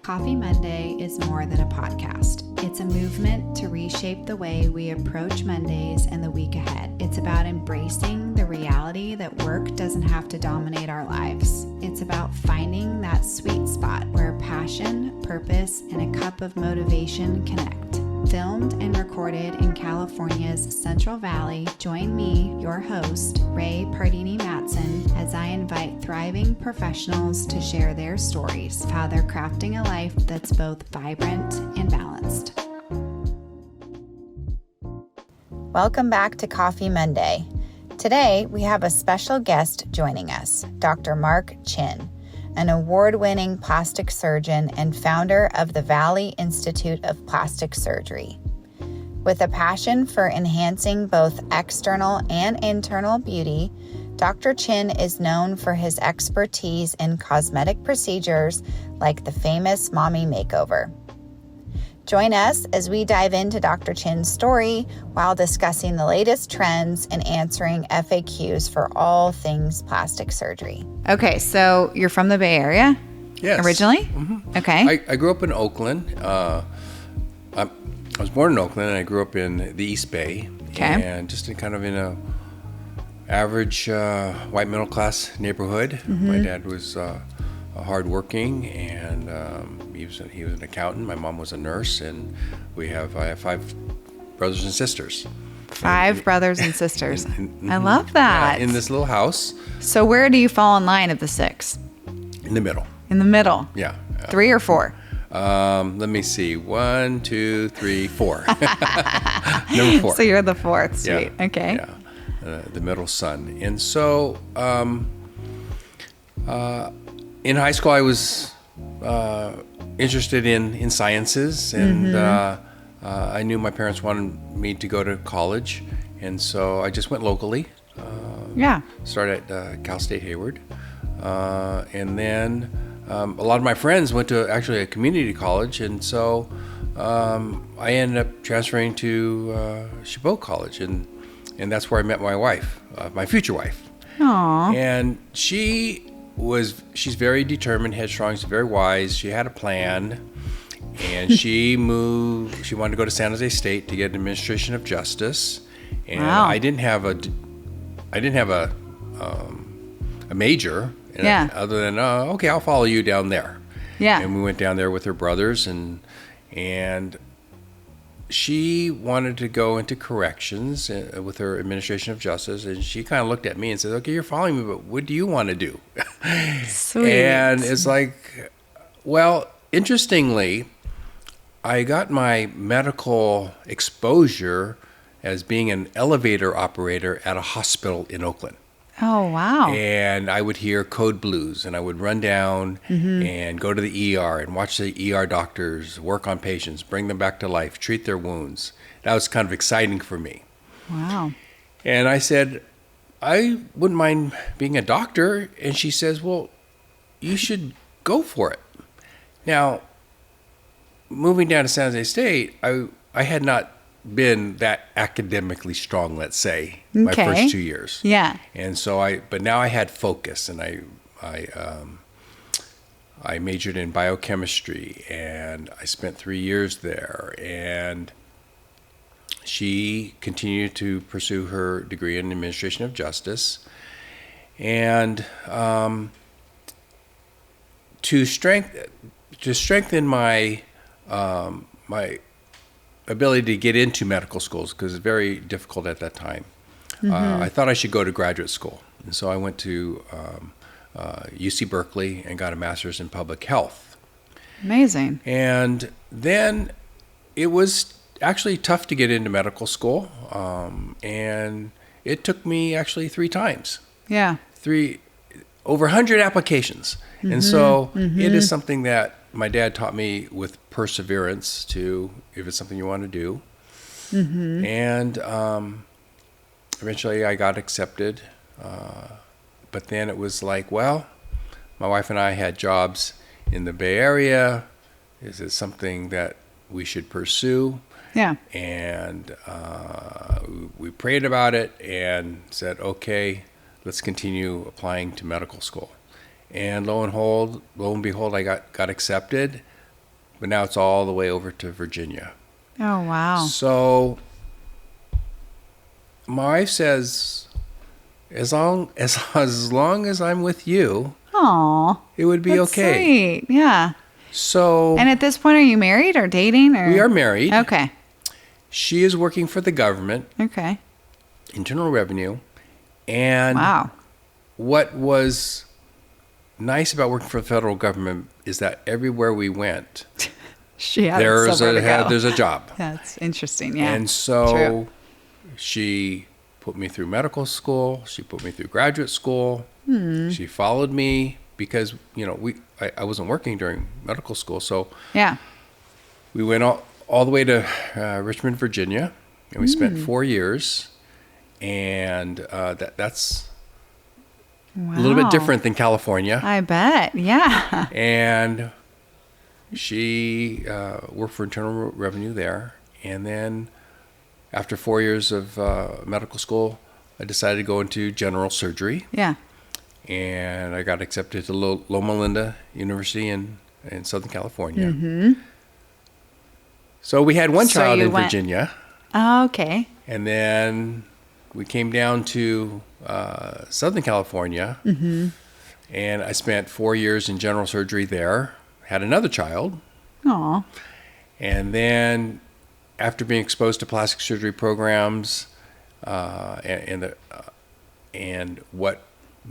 Coffee Monday is more than a podcast. It's a movement to reshape the way we approach Mondays and the week ahead. It's about embracing the reality that work doesn't have to dominate our lives. It's about finding that sweet spot where passion, purpose, and a cup of motivation connect. Filmed and recorded in California's Central Valley, join me, your host, Ray Pardini-Matson, as I invite thriving professionals to share their stories of how they're crafting a life that's both vibrant and balanced. Welcome back to Coffee Monday. Today, we have a special guest joining us, Dr. Mark Chin, an award-winning plastic surgeon and founder of the Valley Institute of Plastic Surgery. With a passion for enhancing both external and internal beauty, Dr. Chin is known for his expertise in cosmetic procedures like the famous mommy makeover. Join us as we dive into Dr. Chin's story while discussing the latest trends and answering FAQs for all things plastic surgery. Okay, so you're from the Bay Area? Yes. Originally? Mm-hmm. Okay. I grew up in Oakland. I was born in Oakland, and I grew up in the East Bay. Okay. And just in a average white middle class neighborhood. Mm-hmm. My dad was hardworking, and he was an accountant. My mom was a nurse, and I have 5 brothers and sisters. Brothers and sisters. I love that. Yeah, in this little house. So where do you fall in line of the 6? In the middle. In the middle? Yeah. 3 or 4? Let me see. 1, 2, 3, 4. Number 4. So you're the 4th. Sweet. Yeah. Okay. Yeah. The middle son. And so in high school, I was interested in sciences, and I knew my parents wanted me to go to college, and so I just went locally. Started at Cal State Hayward, and then a lot of my friends went to actually a community college, and so I ended up transferring to Chabot College, and that's where I met my wife, my future wife. Aww. And she's very determined, headstrong, she's very wise. She had a plan, and she moved. She wanted to go to San Jose State to get administration of justice, and wow. I didn't have a major. Other than okay, I'll follow you down there. Yeah. And we went down there with her brothers, and she wanted to go into corrections with her administration of justice, and she kind of looked at me and said, okay, you're following me, but what do you want to do? Sweet. And it's like, well, interestingly, I got my medical exposure as being an elevator operator at a hospital in Oakland. Oh, wow. And I would hear code blues, and I would run down and go to the ER and watch the ER doctors work on patients, bring them back to life, treat their wounds. That was kind of exciting for me. Wow. And I said, I wouldn't mind being a doctor. And she says, well, you should go for it. Now, moving down to San Jose State, I had not been that academically strong, let's say, my first 2 years. Yeah. And so but now I had focus, and I majored in biochemistry, and I spent 3 years there, and she continued to pursue her degree in administration of justice, and to strengthen my ability to get into medical schools, because it's very difficult at that time. I thought I should go to graduate school. And so I went to UC Berkeley and got a master's in public health. Amazing. And then it was actually tough to get into medical school. And it took me actually 3 times. Yeah. Over 100 applications. And so it is something that my dad taught me with perseverance to, if it's something you want to do. And eventually I got accepted. But then it was like, well, my wife and I had jobs in the Bay Area. Is it something that we should pursue? Yeah. And we prayed about it and said, okay, let's continue applying to medical school. And lo and behold, I got accepted. but now it's all the way over to Virginia. Oh, wow. So my wife says, as long as I'm with you, Aw, it would be that's okay. Sweet. Yeah. So And at this point, are you married or dating? Or? we are married. Okay. She is working for the government, Okay. Internal Revenue. And Wow. what was nice about working for the federal government is that everywhere we went, She had there's somewhere to go. a job. That's interesting. Yeah. And so True. she put me through medical school. She put me through graduate school. Hmm. She followed me because, I wasn't working during medical school. So Yeah. we went all the way to Richmond, Virginia, and we spent 4 years. And that's Wow. a little bit different than California. I bet. Yeah. And she worked for Internal Revenue there. And then after 4 years of medical school, I decided to go into general surgery. Yeah. And I got accepted to Loma Linda University in Southern California. Mm-hmm. So we had one So child you in went- Virginia. Oh, okay. And then we came down to Southern California. Mm-hmm. And I spent 4 years in general surgery there. Had another child. Aw. And then after being exposed to plastic surgery programs and what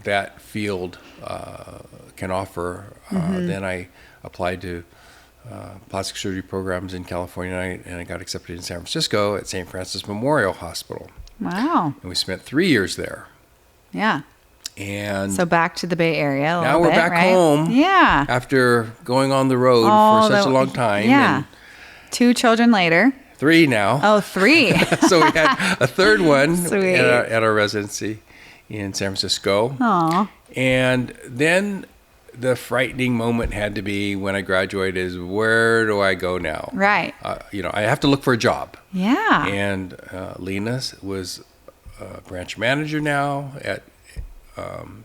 that field can offer, then I applied to plastic surgery programs in California, and I got accepted in San Francisco at St. Francis Memorial Hospital. Wow. And we spent 3 years there. Yeah. And So back to the Bay Area. now Little we're bit, back right? home. Yeah. After going on the road for such a long time. Yeah. And 2 children later. 3 now. Oh, 3. So we had a third one Sweet. at our residency in San Francisco. Aw. And then the frightening moment had to be when I graduated is where do I go now? Right. I have to look for a job. Yeah. And Lena was a branch manager now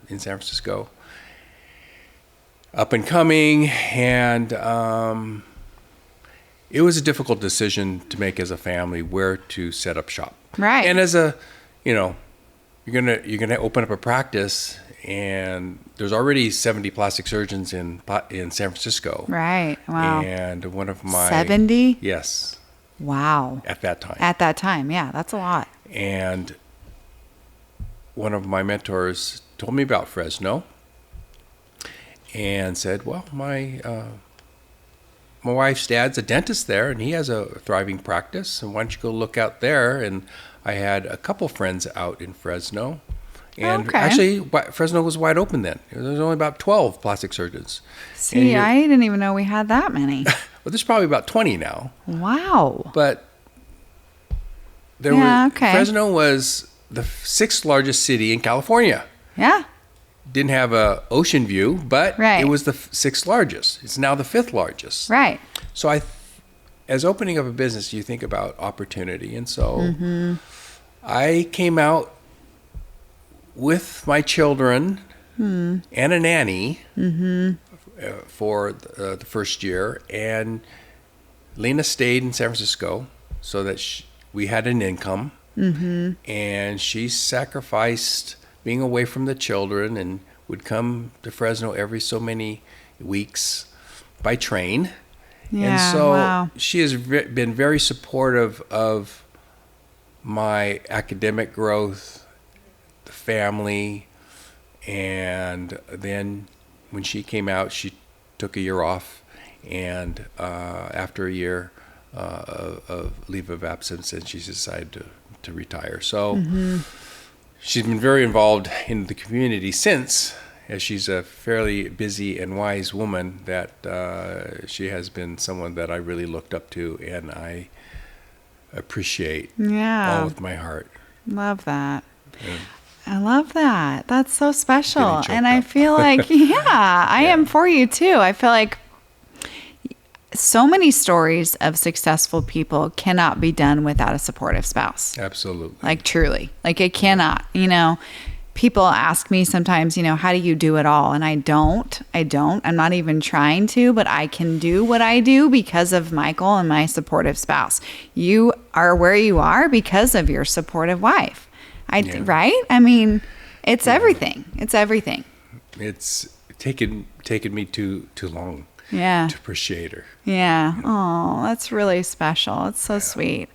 in San Francisco. Up and coming, and it was a difficult decision to make as a family where to set up shop. Right. And as you're gonna open up a practice, and there's already 70 plastic surgeons in San Francisco. Right. Wow. And one of my 70? Yes. Wow. At that time. At that time. Yeah, that's a lot. And one of my mentors told me about Fresno and said, well, my wife's dad's a dentist there, and he has a thriving practice, and why don't you go look out there? And I had a couple friends out in Fresno. And Okay. actually, Fresno was wide open then. There was only about 12 plastic surgeons. See, I didn't even know we had that many. Well, there's probably about 20 now. Wow. But Fresno was the 6th largest city in California. Yeah. Didn't have a ocean view, but Right. it was the 6th largest. It's now the 5th largest. Right. So as opening up a business, you think about opportunity. And so I came out with my children and a nanny for the first year. And Lena stayed in San Francisco so that we had an income. And she sacrificed being away from the children and would come to Fresno every so many weeks by train. Yeah, and so wow. she has been very supportive of my academic growth, the family, and then when she came out, she took a year off, and after a year of leave of absence, and she decided to retire. So she's been very involved in the community since, as she's a fairly busy and wise woman, that she has been someone that I really looked up to, and I appreciate all with my heart. Love that. And I love that. That's so special. Getting choked And I up. feel like, I am for you too. I feel like so many stories of successful people cannot be done without a supportive spouse. absolutely. Like truly. Like it cannot, people ask me sometimes, how do you do it all? And I don't. I'm not even trying to, but I can do what I do because of Michael and my supportive spouse. You are where you are because of your supportive wife. Right? I mean, it's everything. It's everything. It's taken me too long. Yeah. To appreciate her. Yeah. Oh, that's really special. It's so sweet.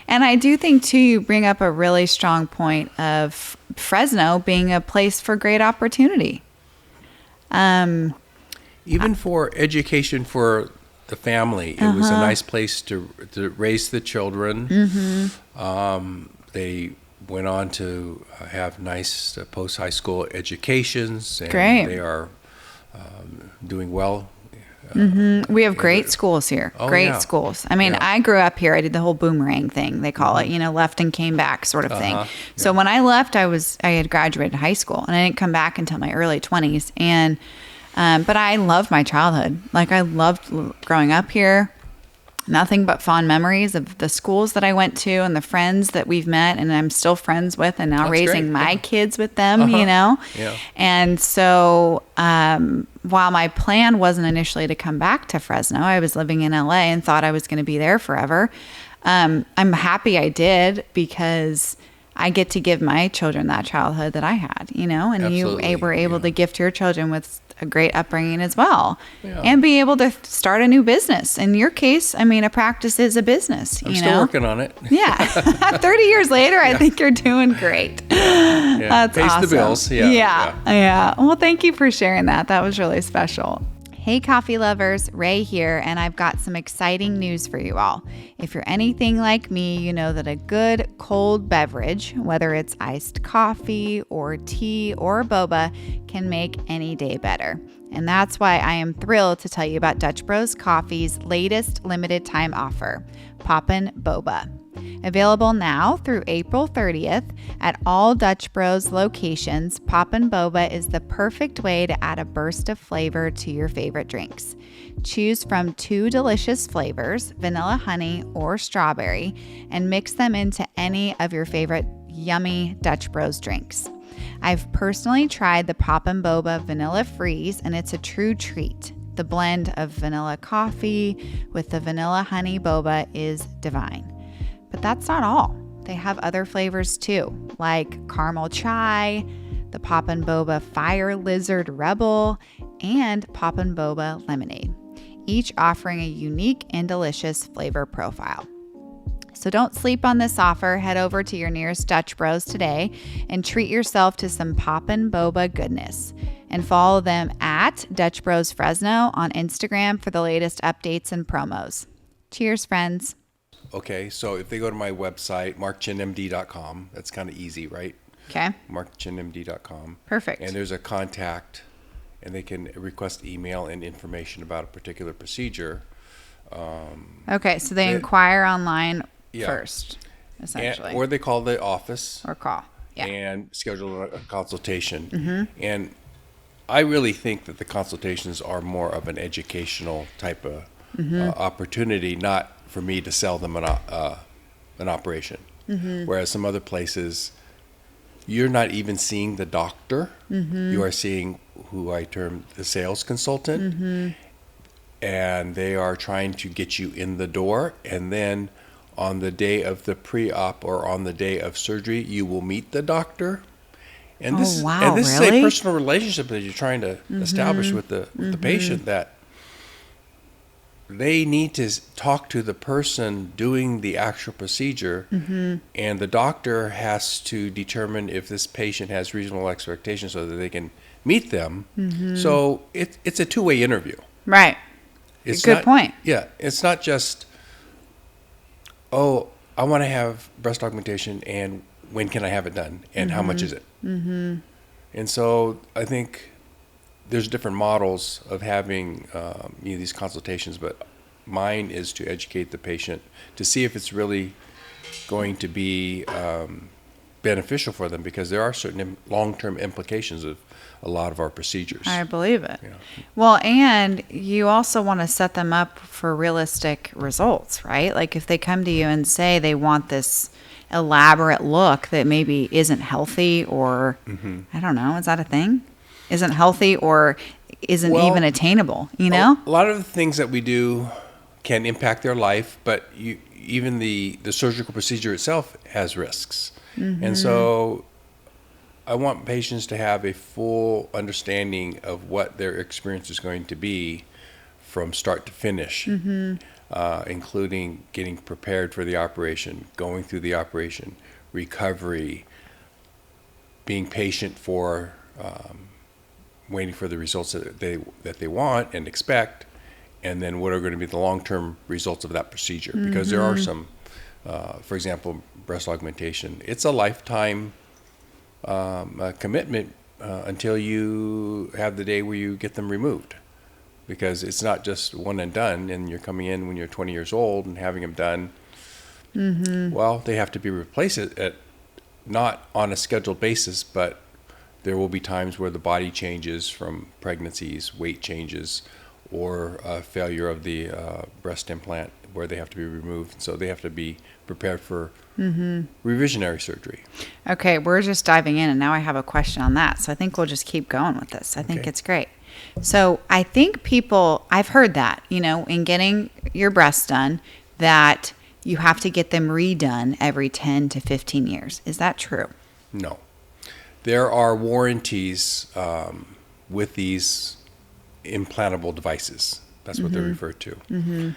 And I do think, too, you bring up a really strong point of Fresno being a place for great opportunity. Even for education for the family, it was a nice place to raise the children. Mm-hmm. They went on to have nice post-high school educations. And Great. They are doing well. Mm-hmm. We have great schools here. Great schools. I mean, I grew up here. I did the whole boomerang thing, they call it, left and came back sort of thing. So when I left, I had graduated high school, and I didn't come back until my early 20s. And but I loved my childhood. Like, I loved growing up here. Nothing but fond memories of the schools that I went to and the friends that we've met and I'm still friends with, and now raising my kids with them, Yeah. And so while my plan wasn't initially to come back to Fresno, I was living in LA and thought I was going to be there forever. I'm happy I did, because I get to give my children that childhood that I had, and Absolutely. you were able to gift your children with a great upbringing as well, and be able to start a new business. In your case, I mean, a practice is a business. I'm still working on it. Yeah. 30 years later, I think you're doing great. That's Pays awesome. the bills. Yeah. Well, thank you for sharing that. That was really special. Hey, coffee lovers, Ray here, and I've got some exciting news for you all. If you're anything like me, you know that a good cold beverage, whether it's iced coffee or tea or boba, can make any day better. And that's why I am thrilled to tell you about Dutch Bros Coffee's latest limited time offer, Poppin' Boba. Available now through April 30th at all Dutch Bros locations, Poppin' Boba is the perfect way to add a burst of flavor to your favorite drinks. Choose from 2 delicious flavors, vanilla honey or strawberry, and mix them into any of your favorite yummy Dutch Bros drinks. I've personally tried the Poppin' Boba Vanilla Freeze, and it's a true treat. The blend of vanilla coffee with the vanilla honey boba is divine. But that's not all. They have other flavors too, like caramel chai, the Poppin' Boba Fire Lizard Rebel, and Poppin' Boba Lemonade, each offering a unique and delicious flavor profile. So don't sleep on this offer. Head over to your nearest Dutch Bros today and treat yourself to some Poppin' Boba goodness. And follow them at Dutch Bros Fresno on Instagram for the latest updates and promos. Cheers, friends. Okay, so if they go to my website, markchinmd.com, that's kind of easy, right? Okay. markchinmd.com. Perfect. And there's a contact, and they can request email and information about a particular procedure. Okay, so they inquire online first, essentially. Or they call the office. Or call. Yeah. And schedule a consultation. Mm-hmm. And I really think that the consultations are more of an educational type of opportunity, not for me to sell them an operation. Mm-hmm. Whereas some other places, you're not even seeing the doctor. Mm-hmm. You are seeing who I term the sales consultant. Mm-hmm. And they are trying to get you in the door. And then on the day of the pre-op or on the day of surgery, you will meet the doctor. And this, is a personal relationship that you're trying to establish with the patient, that they need to talk to the person doing the actual procedure, and the doctor has to determine if this patient has reasonable expectations so that they can meet them. So it's a two-way interview. Right. It's Good point. Yeah. It's not just, I want to have breast augmentation, and when can I have it done, and how much is it? And so I think there's different models of having these consultations, but mine is to educate the patient to see if it's really going to be beneficial for them, because there are certain long-term implications of a lot of our procedures. I believe it. Yeah. Well, and you also want to set them up for realistic results, right? Like if they come to you and say they want this elaborate look that maybe isn't healthy or, I don't know, is that a thing? Isn't healthy or isn't Well, even attainable, you know? A lot of the things that we do can impact their life, but even the surgical procedure itself has risks. And so I want patients to have a full understanding of what their experience is going to be from start to finish, including getting prepared for the operation, going through the operation, recovery, being patient for waiting for the results that they want and expect, and then what are going to be the long-term results of that procedure. Because there are some, for example, breast augmentation. It's a lifetime commitment until you have the day where you get them removed. Because it's not just one and done, and you're coming in when you're 20 years old and having them done. Well, they have to be replaced at not on a scheduled basis, but there will be times where the body changes from pregnancies, weight changes, or failure of the breast implant where they have to be removed. So they have to be prepared for revisionary surgery. Okay, we're just diving in, and now I have a question on that. So I think we'll just keep going with this. I think Okay. it's great. So I think I've heard that, in getting your breasts done, that you have to get them redone every 10 to 15 years. Is that true? No. There are warranties with these implantable devices. That's what they're referred to.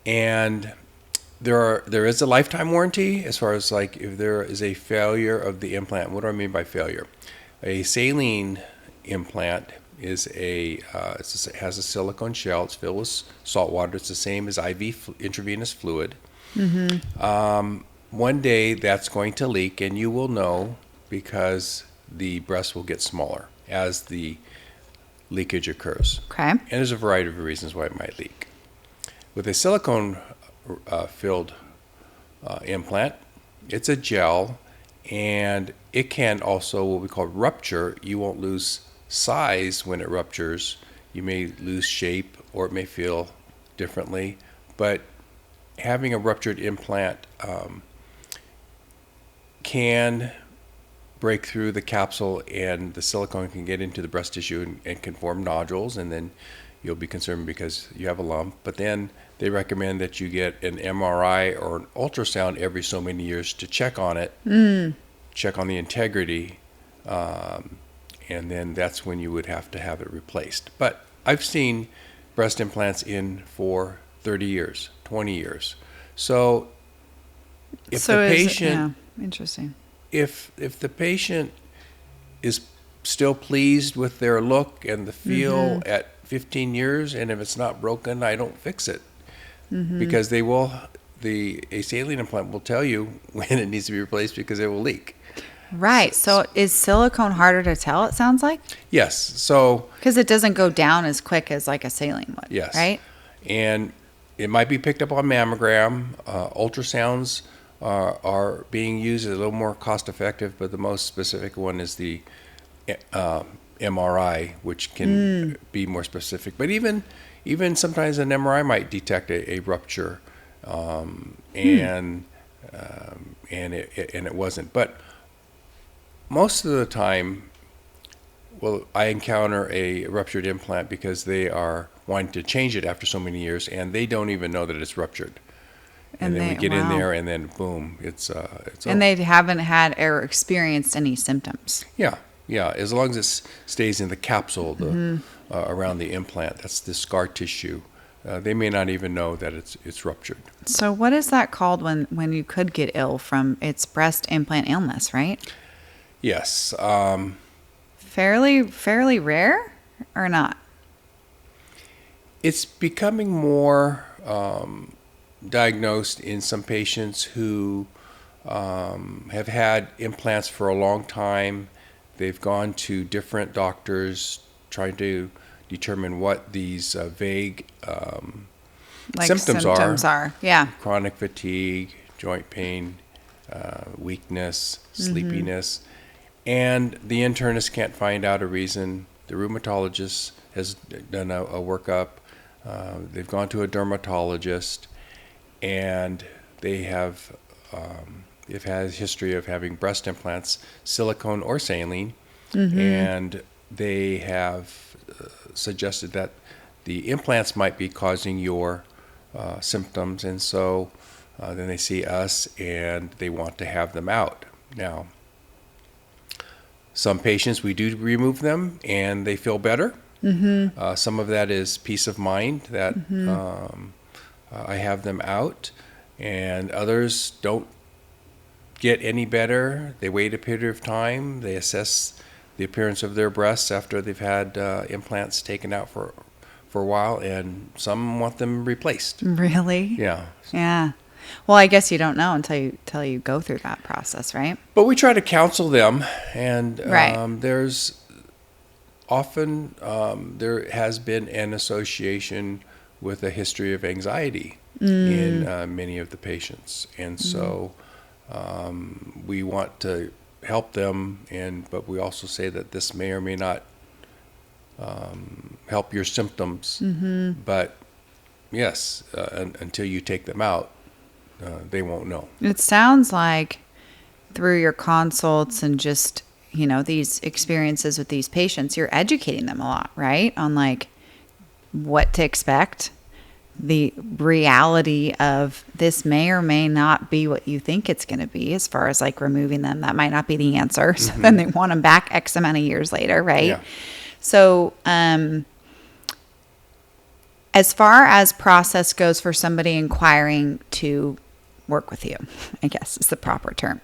And there is a lifetime warranty as far as like if there is a failure of the implant. What do I mean by failure? A saline implant is it has a silicone shell. It's filled with salt water. It's the same as intravenous fluid. One day that's going to leak, and you will know because the breast will get smaller as the leakage occurs. Okay. And there's a variety of reasons why it might leak. With a silicone filled implant, it's a gel, and it can also what we call rupture. You won't lose size when it ruptures. You may lose shape, or it may feel differently, but having a ruptured implant can break through the capsule, and the silicone can get into the breast tissue and can form nodules, and then you'll be concerned because you have a lump. But then they recommend that you get an MRI or an ultrasound every so many years to check on it, check on the integrity, and then that's when you would have to have it replaced. But I've seen breast implants in for 30 years, 20 years. So if the patient, interesting. if the patient is still pleased with their look and the feel at 15 years, and if it's not broken, I don't fix it. Because a saline implant will tell you when it needs to be replaced because it will leak. Right. So is silicone harder to tell, it sounds like? Yes. So Because it doesn't go down as quick as like a saline would. yes. Right? And it might be picked up on mammogram. Ultrasounds are being used as a little more cost effective, but the most specific one is the MRI, which can be more specific. But even sometimes an MRI might detect a rupture, and it wasn't. But most of the time, I encounter a ruptured implant because they are wanting to change it after so many years, and they don't even know that it's ruptured. And then we get in there, and then boom, it's And they haven't had or experienced any symptoms. Yeah. As long as it stays in the capsule, around the implant, that's the scar tissue. They may not even know that it's ruptured. So what is that called when you could get ill from its breast implant illness, right? Yes. Fairly rare or not? It's becoming more diagnosed in some patients who have had implants for a long time. They've gone to different doctors trying to determine what these vague symptoms are. Yeah. Chronic fatigue, joint pain, weakness, sleepiness. And the internist can't find out a reason. The rheumatologist has done a workup. They've gone to a dermatologist, and they have they've had a history of having breast implants, silicone or saline, and they have suggested that the implants might be causing your symptoms, and so then they see us and they want to have them out. Now, some patients, we do remove them and they feel better. Some of that is peace of mind that I have them out, and others don't get any better. They wait a period of time. They assess the appearance of their breasts after they've had implants taken out for a while, and some want them replaced. Really? Yeah. Yeah. Well, I guess you don't know until you go through that process, right? But we try to counsel them, and Right. there's often there has been an association with a history of anxiety in many of the patients, and so we want to help them, but we also say that this may or may not help your symptoms. But yes, until you take them out, they won't know. It sounds like through your consults and just, these experiences with these patients, you're educating them a lot, right? On like what to expect, the reality of this may or may not be what you think it's going to be, as far as like removing them. That might not be the answer. So then they want them back X amount of years later, right? Yeah. So, as far as process goes for somebody inquiring to work with you, I guess is the proper term.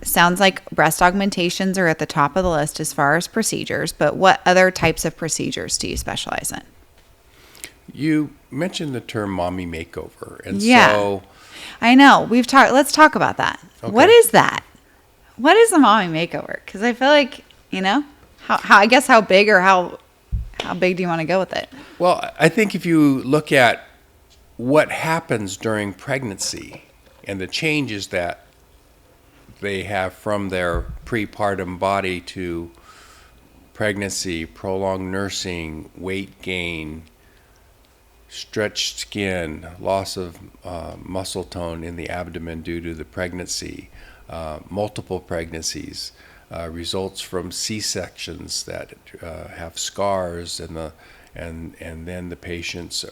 Sounds like breast augmentations are at the top of the list as far as procedures, but what other types of procedures do you specialize in? You mentioned the term mommy makeover, and Yeah. I know. Let's talk about that. Okay. What is that? What is a mommy makeover? Because I feel like, how big or how big do you want to go with it? Well, I think if you look at what happens during pregnancy and the changes that they have from their prepartum body to pregnancy, prolonged nursing, weight gain, stretched skin, loss of muscle tone in the abdomen due to the pregnancy, multiple pregnancies, results from C-sections that have scars, and then the patients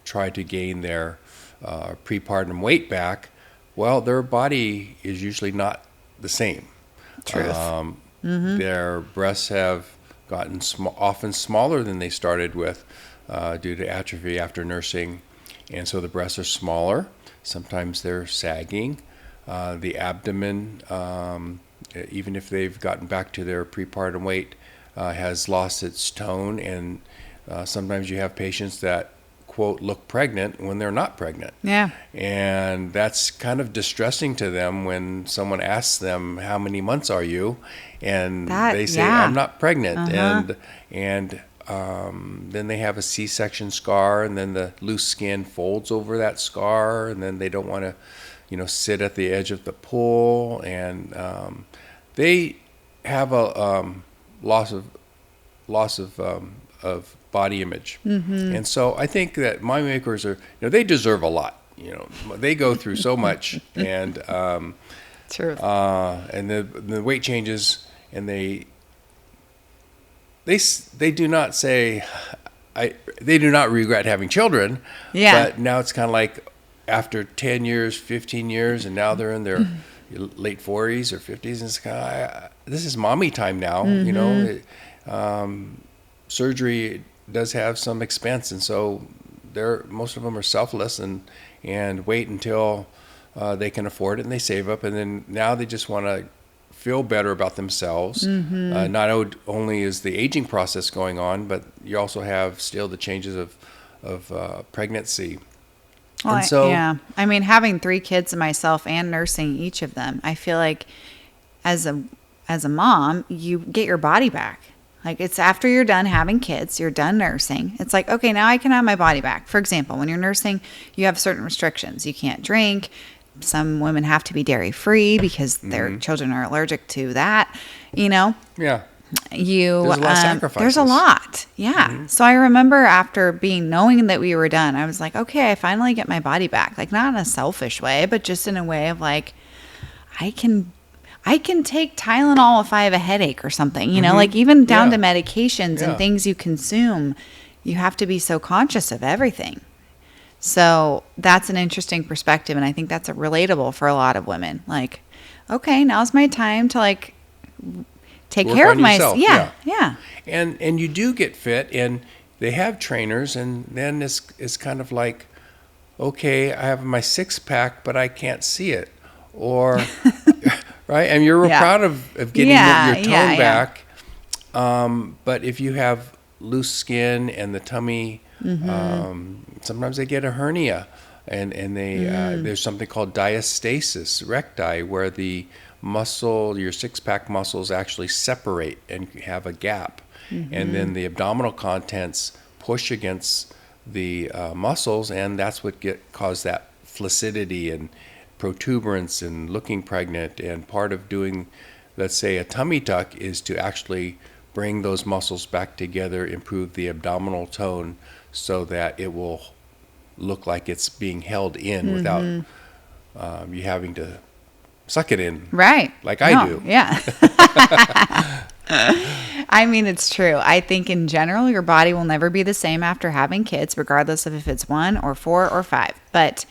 try to gain their prepartum weight back. Well, their body is usually not the same. Truth. Their breasts have gotten often smaller than they started with due to atrophy after nursing, and so the breasts are smaller. Sometimes they're sagging. The abdomen, even if they've gotten back to their prepartum weight, has lost its tone, and sometimes you have patients that, quote, look pregnant when they're not pregnant. Yeah. And that's kind of distressing to them when someone asks them, how many months are you? And they say, I'm not pregnant. And then they have a C-section scar, and then the loose skin folds over that scar, and then they don't want to, sit at the edge of the pool, and they have a loss of body image. And so I think that mommy makers are, they deserve a lot. They go through so much, and True. And the weight changes, and they do not say, they do not regret having children. Yeah. But now it's kind of like after 10 years, 15 years, and now they're in their late 40s or 50s, and it's kind of, this is mommy time now. Surgery does have some expense, and so most of them are selfless and wait until they can afford it, and they save up, and then now they just want to feel better about themselves. Not only is the aging process going on, but you also have still the changes of pregnancy. Well, and so, I mean, having 3 kids and myself and nursing each of them, I feel like as a mom, you get your body back. Like, it's after you're done having kids, you're done nursing. It's like, okay, now I can have my body back. For example, when you're nursing, you have certain restrictions. You can't drink. Some women have to be dairy free because their children are allergic to that, Yeah. you There's a lot of sacrifices. there's a lot. Yeah. So I remember after knowing that we were done, I was like, okay, I finally get my body back. Like, not in a selfish way, but just in a way of like, I can take Tylenol if I have a headache or something, like even down to medications and things you consume. You have to be so conscious of everything. So that's an interesting perspective. And I think that's relatable for a lot of women. Like, okay, now's my time to like take care of myself. Yeah. And you do get fit, and they have trainers, and then it's kind of like, okay, I have my 6-pack, but I can't see it. Or, right? And you're real proud of getting your tone back. But if you have loose skin and the tummy, sometimes they get a hernia, and they there's something called diastasis recti, where the muscle, your 6-pack muscles actually separate and have a gap, and then the abdominal contents push against the muscles, and that's what cause that flaccidity and protuberance and looking pregnant. And part of doing, let's say, a tummy tuck is to actually bring those muscles back together, improve the abdominal tone, so that it will look like it's being held in without you having to suck it in. Right. Like I do. Yeah. I mean, it's true. I think in general, your body will never be the same after having kids, regardless of if it's 1 or 4 or 5. But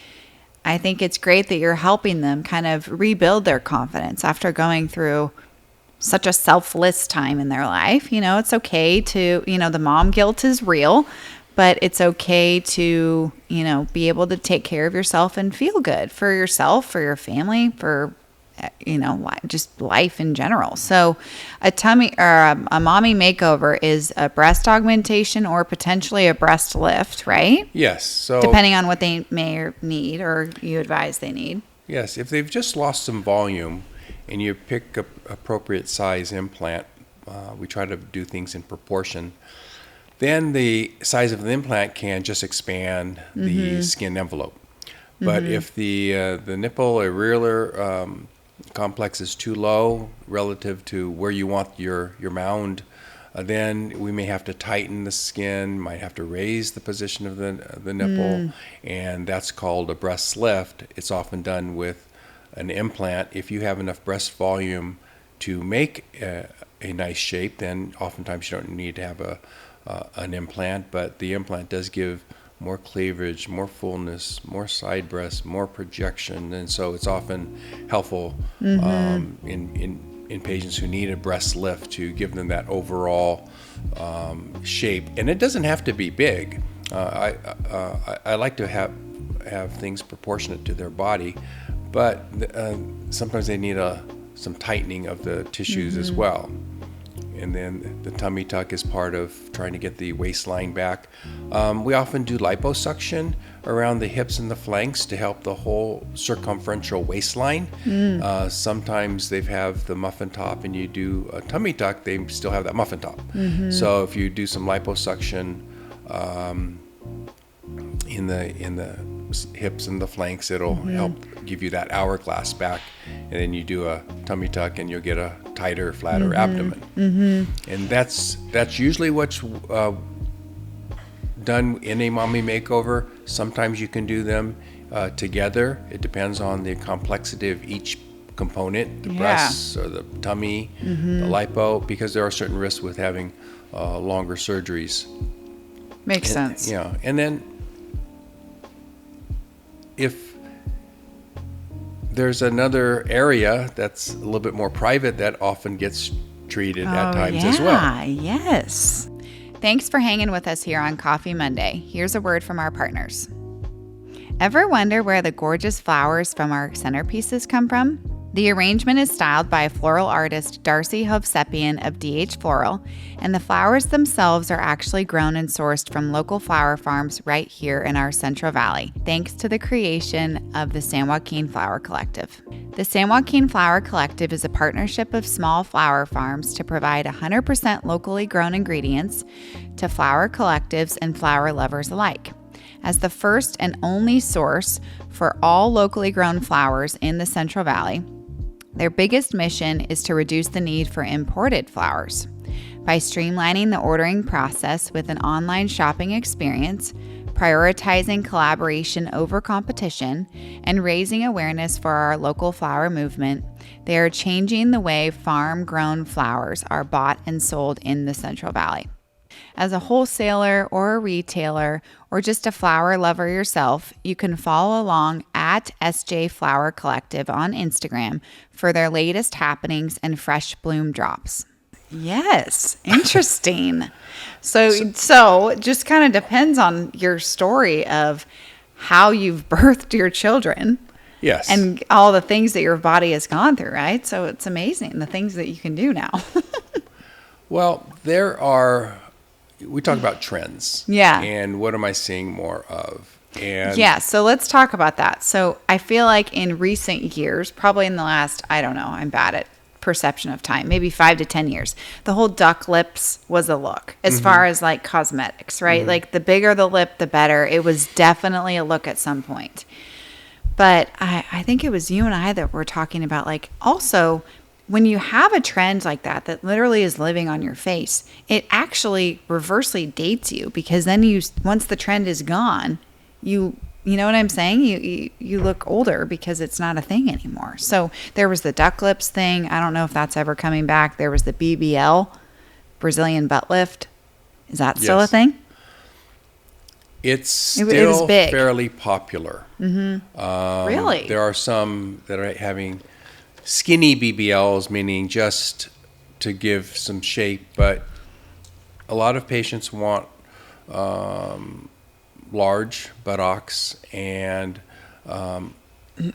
I think it's great that you're helping them kind of rebuild their confidence after going through such a selfless time in their life. It's okay to, the mom guilt is real, but it's okay to, be able to take care of yourself and feel good for yourself, for your family, for, just life in general. So a tummy or a mommy makeover is a breast augmentation or potentially a breast lift, right? Yes. So depending on what they may need or you advise they need. Yes. If they've just lost some volume and you pick a appropriate size implant, we try to do things in proportion, then the size of the implant can just expand the skin envelope. But if the nipple or areolar complex is too low relative to where you want your mound, then we may have to tighten the skin, might have to raise the position of the nipple, and that's called a breast lift. It's often done with an implant. If you have enough breast volume to make a nice shape, then oftentimes you don't need to have an implant, but the implant does give more cleavage, more fullness, more side breast, more projection, and so it's often helpful in patients who need a breast lift to give them that overall shape. And it doesn't have to be big. I like to have things proportionate to their body, but sometimes they need some tightening of the tissues as well. And then the tummy tuck is part of trying to get the waistline back. We often do liposuction around the hips and the flanks to help the whole circumferential waistline. Sometimes they have the muffin top and you do a tummy tuck, they still have that muffin top. So if you do some liposuction in the hips and the flanks, it'll help give you that hourglass back, and then you do a tummy tuck and you'll get a tighter, flatter abdomen. And that's usually what's done in a mommy makeover. Sometimes you can do them together. It depends on the complexity of each component, the breasts or the tummy, the lipo, because there are certain risks with having longer surgeries. Makes sense. Yeah, and then if there's another area that's a little bit more private that often gets treated at times as well. Yes. Thanks for hanging with us here on Coffee Monday. Here's a word from our partners. Ever wonder where the gorgeous flowers from our centerpieces come from? The arrangement is styled by floral artist Darcy Hovsepian of DH Floral, and the flowers themselves are actually grown and sourced from local flower farms right here in our Central Valley, thanks to the creation of the San Joaquin Flower Collective. The San Joaquin Flower Collective is a partnership of small flower farms to provide 100% locally grown ingredients to flower collectives and flower lovers alike. As the first and only source for all locally grown flowers in the Central Valley, their biggest mission is to reduce the need for imported flowers. By streamlining the ordering process with an online shopping experience, prioritizing collaboration over competition, and raising awareness for our local flower movement, they are changing the way farm-grown flowers are bought and sold in the Central Valley. As a wholesaler or a retailer or just a flower lover yourself, you can follow along at SJ Flower Collective on Instagram for their latest happenings and fresh bloom drops. Yes, interesting. So it just kind of depends on your story of how you've birthed your children. Yes. And all the things that your body has gone through, right? So it's amazing the things that you can do now. Well, we talk about trends. Yeah. And what am I seeing more of? And yeah, so let's talk about that. So I feel like in recent years, probably in the last, I don't know, I'm bad at perception of time, maybe 5 to 10 years, the whole duck lips was a look as far as like cosmetics, right? Like the bigger the lip, the better. It was definitely a look at some point. But I think it was you and I that were talking about, like, also when you have a trend like that literally is living on your face, it actually reversely dates you, because then once the trend is gone, you know what I'm saying? You look older because it's not a thing anymore. So there was the duck lips thing. I don't know if that's ever coming back. There was the BBL, Brazilian butt lift. Is that still a thing? It's still it was big. Fairly popular. Really? There are some that are having skinny BBLs, meaning just to give some shape, but a lot of patients want large buttocks, and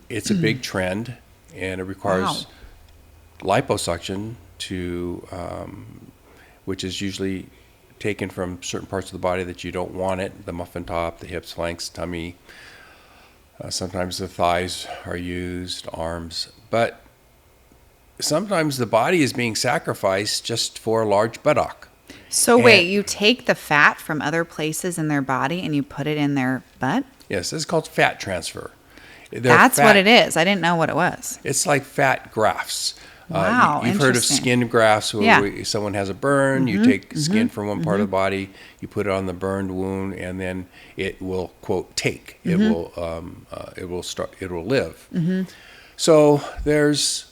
it's a big trend, and it requires liposuction which is usually taken from certain parts of the body that you don't want it, the muffin top, the hips, flanks, tummy. Sometimes the thighs are used, arms, but sometimes the body is being sacrificed just for a large buttock. So wait, you take the fat from other places in their body and you put it in their butt? Yes, this is called fat transfer. That's what it is. I didn't know what it was. It's like fat grafts. Wow, you've heard of skin grafts where someone has a burn, you take skin from one part of the body, you put it on the burned wound, and then it will, quote, take. It will live. So there's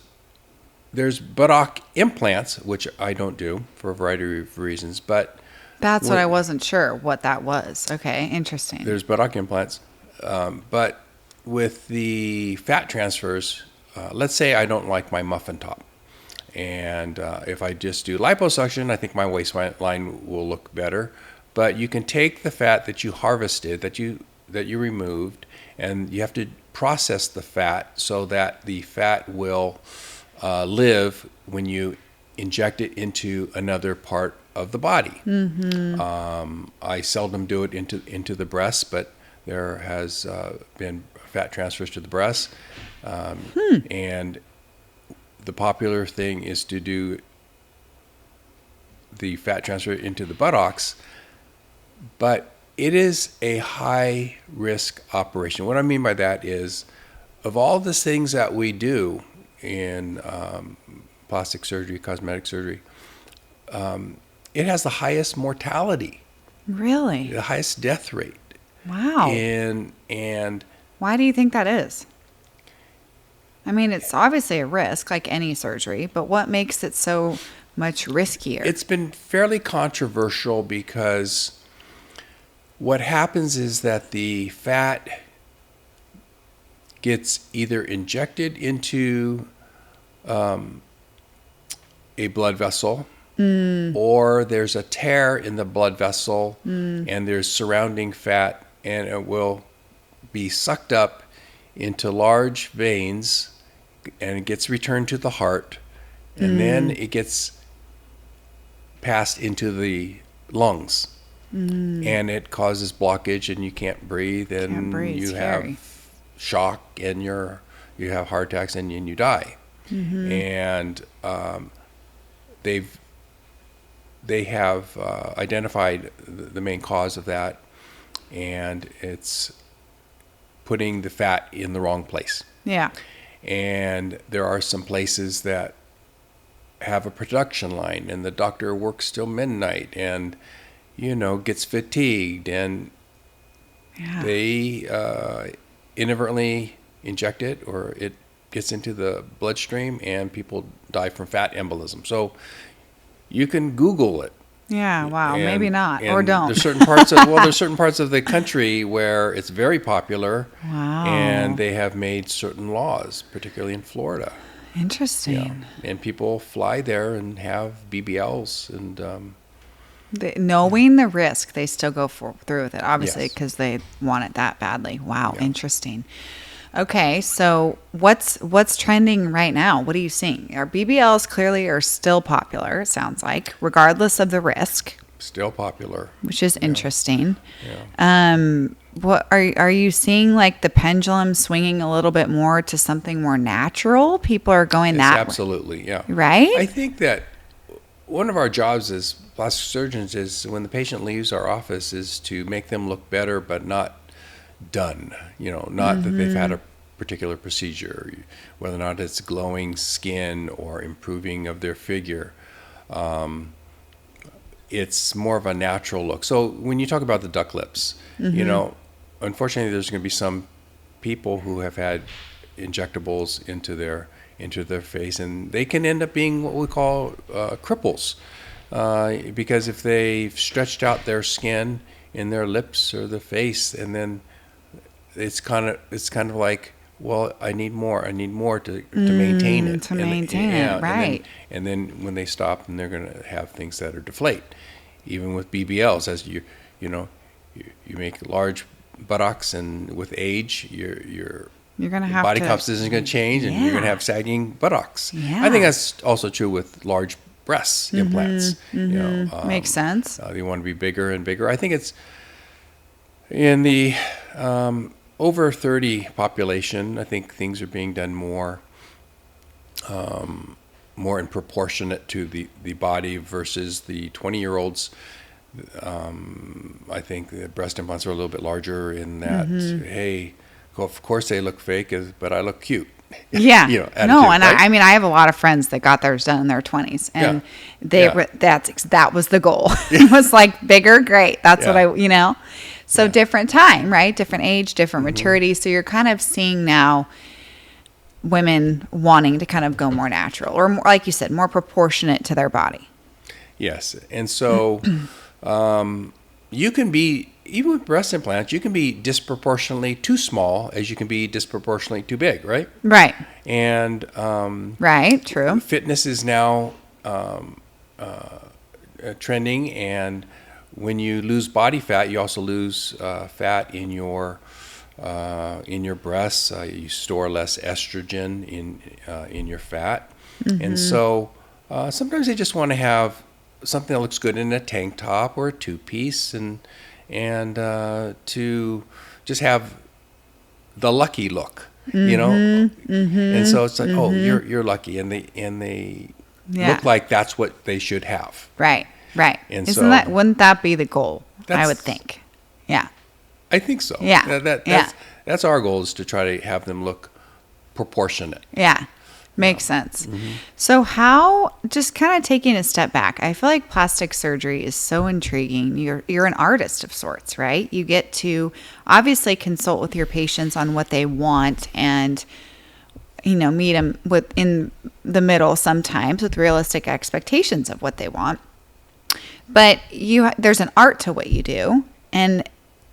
buttock implants, which I don't do for a variety of reasons, but that's what I wasn't sure what that was. Okay, interesting. There's buttock implants, but with the fat transfers, let's say I don't like my muffin top, and if I just do liposuction, I think my waistline will look better. But you can take the fat that you harvested, that you removed, and you have to process the fat so that the fat will live when you inject it into another part of the body. I seldom do it into the breasts, but there has been fat transfers to the breasts, and the popular thing is to do the fat transfer into the buttocks, but it is a high risk operation. What I mean by that is, of all the things that we do in plastic surgery, cosmetic surgery, it has the highest mortality. Really? The highest death rate. Wow. And why do you think that is? I mean, it's obviously a risk like any surgery, but what makes it so much riskier? It's been fairly controversial because what happens is that the fat gets either injected into a blood vessel, or there's a tear in the blood vessel, and there's surrounding fat, and it will be sucked up into large veins, and it gets returned to the heart, and then it gets passed into the lungs, and it causes blockage, and you can't breathe, and you have shock, and you have heart attacks, and you die. And they have identified the main cause of that, and it's putting the fat in the wrong place. Yeah. And there are some places that have a production line, and the doctor works till midnight, and gets fatigued, and they inadvertently inject it, or it gets into the bloodstream, and people die from fat embolism. So you can Google it. Yeah, wow, And, maybe not, and or don't. There's certain parts of the country where it's very popular. Wow. And they have made certain laws, particularly in Florida. Interesting. And people fly there and have BBLs, and knowing the risk, they still go through with it, obviously, Yes. because they want it that badly. Wow, interesting. Okay, so what's trending right now? What are you seeing? Our BBLs clearly are still popular, it sounds like, regardless of the risk. Still popular. Which is interesting. Yeah. What are you seeing, like the pendulum swinging a little bit more to something more natural? People are going that way. Absolutely, yeah. Right? I think that one of our jobs as plastic surgeons is, when the patient leaves our office, is to make them look better, but not done. Not that they've had a particular procedure, whether or not it's glowing skin or improving of their figure. It's more of a natural look. So when you talk about the duck lips, unfortunately, there's going to be some people who have had injectables into their face, and they can end up being what we call cripples, because if they've stretched out their skin in their lips or the face, and then it's kind of like, well, I need more to maintain it. To maintain it, right. And then when they stop, and they're going to have things that are deflate. Even with BBLs, as you make large buttocks, and with age, your going to have body composition is going to change, and you're going to have sagging buttocks. Yeah. I think that's also true with large breast implants. Makes sense. They want to be bigger and bigger. I think it's in the over 30 population. I think things are being done more in proportionate to the body versus the 20-year-olds. I think the breast implants are a little bit larger in that, hey, of course they look fake, but I look cute. Yeah. Attitude, and right? I mean, I have a lot of friends that got theirs done in their 20s, and that was the goal. It was like bigger, great. That's what So different time, right? Different age, different maturity. So you're kind of seeing now women wanting to kind of go more natural, or more, like you said, more proportionate to their body. Yes. And so you can be, even with breast implants, you can be disproportionately too small as you can be disproportionately too big, right? Right. And right, true. Fitness is now trending, and when you lose body fat, you also lose fat in your breasts. You store less estrogen in your fat, and so sometimes they just want to have something that looks good in a tank top or a two-piece, and to just have the lucky look, And so it's like, oh, you're lucky, and they look like that's what they should have. Right. Right. And wouldn't that be the goal? I would think. Yeah. I think so. Yeah. That's our goal, is to try to have them look proportionate. Yeah. Makes sense. So how, just kind of taking a step back, I feel like plastic surgery is so intriguing. You're an artist of sorts, right? You get to obviously consult with your patients on what they want, and meet them in the middle sometimes with realistic expectations of what they want. But there's an art to what you do. And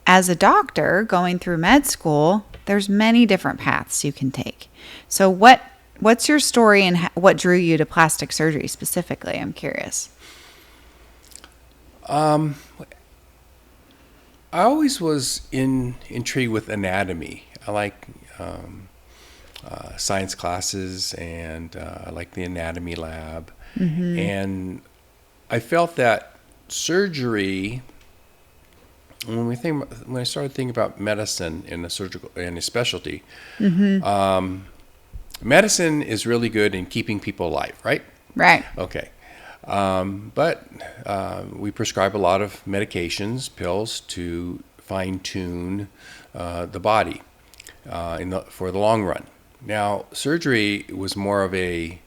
as a doctor going through med school, there's many different paths you can take. So what's your story, and what drew you to plastic surgery specifically? I'm curious. I always was intrigued with anatomy. I like science classes, and I like the anatomy lab. And I felt that surgery, when I started thinking about medicine in a specialty, medicine is really good in keeping people alive, right? Right. Okay. But we prescribe a lot of medications, pills, to fine-tune the body for the long run. Now, surgery was more of a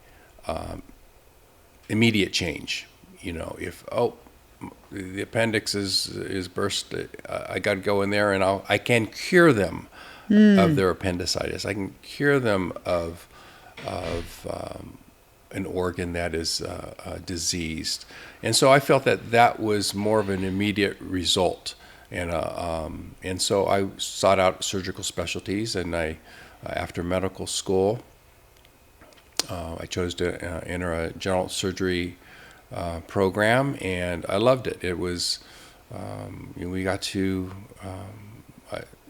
immediate change. If the appendix is burst, I got to go in there and I can cure them of their appendicitis. I can cure them of an organ that is diseased, and so I felt that was more of an immediate result, and so I sought out surgical specialties, and after medical school, I chose to enter a general surgery program, and I loved it. It was we got to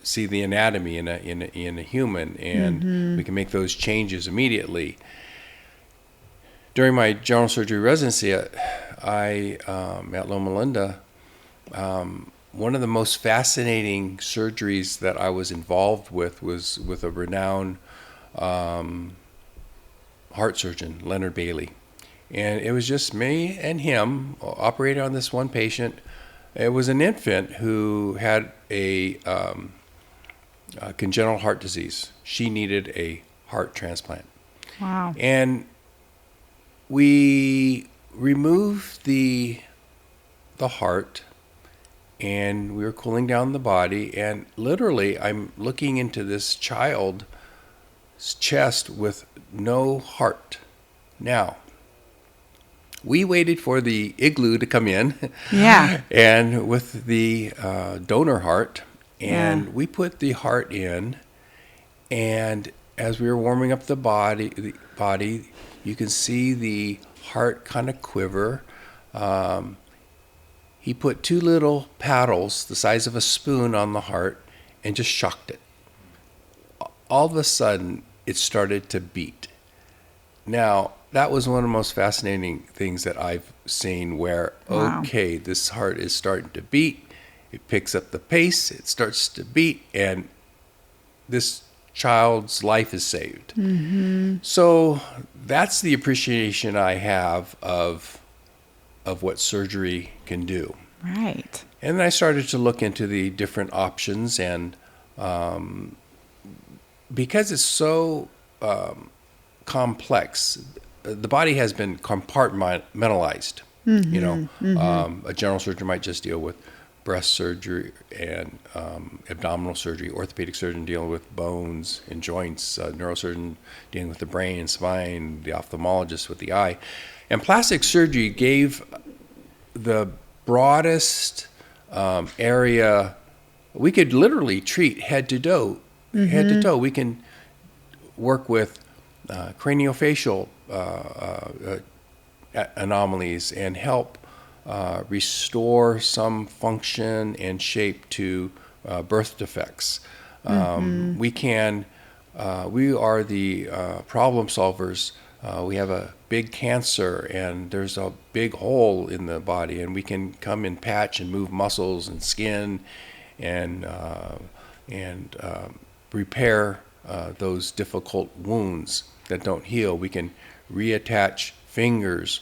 see the anatomy in a human, and we can make those changes immediately. During my general surgery residency at Loma Linda, one of the most fascinating surgeries that I was involved with was with a renowned heart surgeon, Leonard Bailey. And it was just me and him operating on this one patient. It was an infant who had a congenital heart disease. She needed a heart transplant. Wow. And we removed the heart, and we were cooling down the body, and literally I'm looking into this child's chest with no heart. Now, we waited for the igloo to come in, and with the donor heart, and we put the heart in, and as we were warming up the body, you can see the heart kind of quiver. He put two little paddles the size of a spoon on the heart and just shocked it. All of a sudden, it started to beat. Now, that was one of the most fascinating things that I've seen where, okay, this heart is starting to beat. It picks up the pace, it starts to beat, and this child's life is saved. So that's the appreciation I have of what surgery can do. Right. And then I started to look into the different options, and because it's so complex, the body has been compartmentalized. A general surgeon might just deal with breast surgery and abdominal surgery, orthopedic surgeon dealing with bones and joints, neurosurgeon dealing with the brain and spine, the ophthalmologist with the eye. And plastic surgery gave the broadest area. We could literally treat head to toe. Head to toe. We can work with craniofacial anomalies and help restore some function and shape to birth defects. We are the problem solvers. We have a big cancer and there's a big hole in the body, and we can come and patch and move muscles and skin and repair those difficult wounds that don't heal. We can reattach fingers,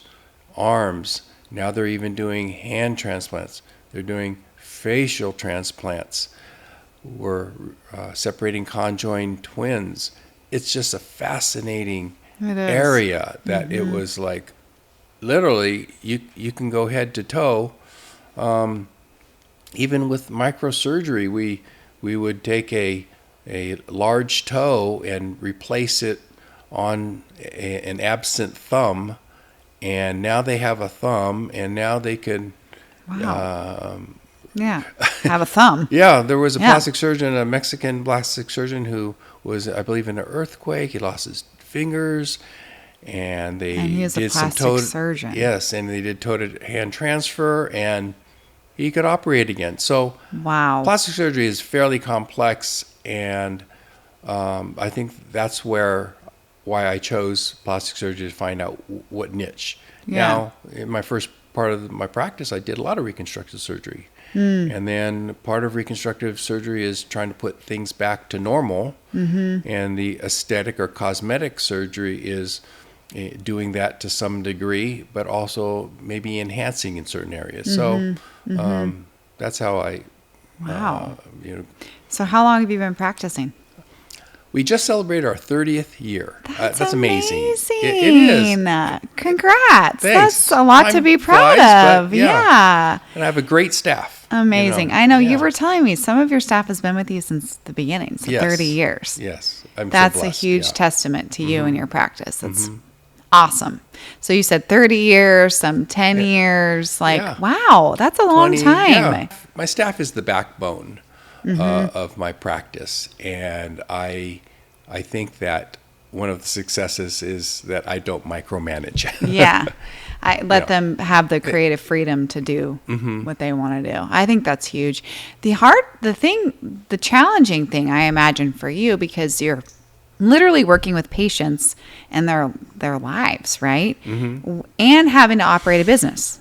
arms. Now they're even doing hand transplants. They're doing facial transplants. We're separating conjoined twins. It's just a fascinating area that it was like, literally, you can go head to toe. Even with microsurgery, we would take a large toe and replace it on an absent thumb, and now they have a thumb, and now they can have a thumb. There was a plastic surgeon, a Mexican plastic surgeon who was, I believe, in an earthquake. He lost his fingers, and he was a plastic surgeon. Yes, and they did toe to hand transfer, and he could operate again. So plastic surgery is fairly complex, and I think that's why I chose plastic surgery, to find out what niche. Now, in my first part of my practice, I did a lot of reconstructive surgery. And then part of reconstructive surgery is trying to put things back to normal. And the aesthetic or cosmetic surgery is doing that to some degree, but also maybe enhancing in certain areas. So that's how I... So how long have you been practicing? We just celebrated our 30th year. That's amazing. amazing. It is. Congrats. Thanks. That's a lot to be proud flies, of. but Yeah. And I have a great staff. Amazing. I know you were telling me some of your staff has been with you since the beginning, so Yes. 30 years. Yes. I'm That's so a blessed. huge Yeah. testament to you and your practice. That's awesome. So you said 30 years, some 10 years. Like, wow, that's a long 20, time. yeah. My staff is the backbone of my practice, and I think that one of the successes is that I don't micromanage. Yeah. I let them have the creative freedom to do what they want to do. I think that's huge. The challenging thing I imagine for you, because you're literally working with patients and their lives, right? And having to operate a business.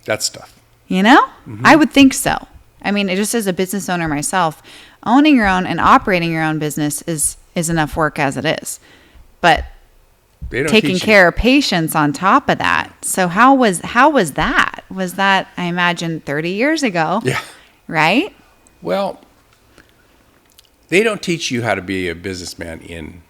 That's tough. You know? I would think so. I mean, just as a business owner myself, owning your own and operating your own business is enough work as it is. But taking care of patients on top of that. So how was that? Was that, I imagine, 30 years ago? Yeah. Right? Well, they don't teach you how to be a businessman in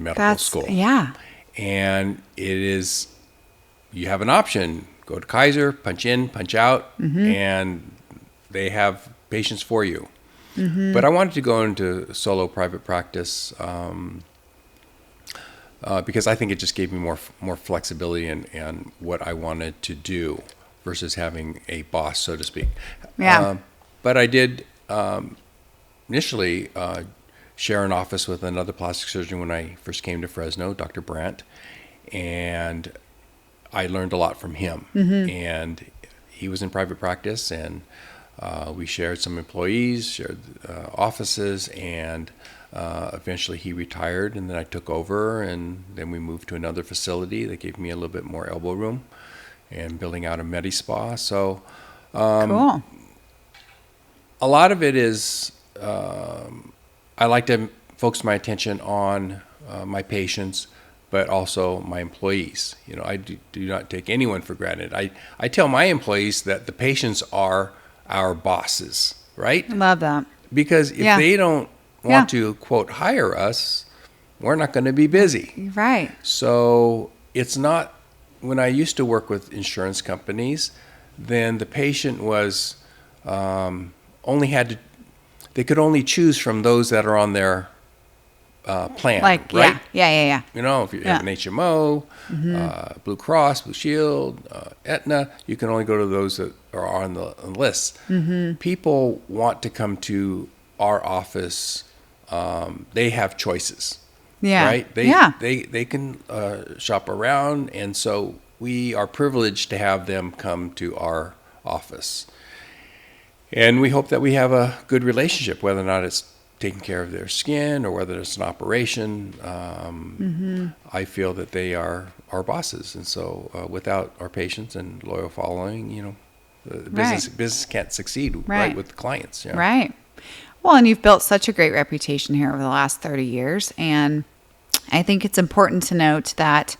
medical school. Yeah. And you have an option. Go to Kaiser, punch in, punch out, and they have patients for you. But I wanted to go into solo private practice because I think it just gave me more flexibility and what I wanted to do versus having a boss, so to speak. Yeah. But I did initially share an office with another plastic surgeon when I first came to Fresno, Dr. Brandt, and I learned a lot from him. And he was in private practice, and we shared some employees, shared offices, and eventually he retired, and then I took over, and then we moved to another facility that gave me a little bit more elbow room and building out a Medi-Spa. So Cool. a lot of it is I like to focus my attention on my patients, but also my employees. I do not take anyone for granted. I tell my employees that the patients are our bosses, right? Love that. Because if they don't want to, quote, hire us, we're not going to be busy. Right. So it's not, when I used to work with insurance companies, then the patient was they could only choose from those that are on their plan, Like, right? Yeah. If you have an HMO, Blue Cross, Blue Shield, Aetna, you can only go to those that are on the list. People want to come to our office. They have choices, right? They can shop around, and so we are privileged to have them come to our office. And we hope that we have a good relationship, whether or not it's taking care of their skin or whether it's an operation. I feel that they are our bosses. And so without our patients and loyal following, the business can't succeed right with clients. Yeah. Right. Well, and you've built such a great reputation here over the last 30 years. And I think it's important to note that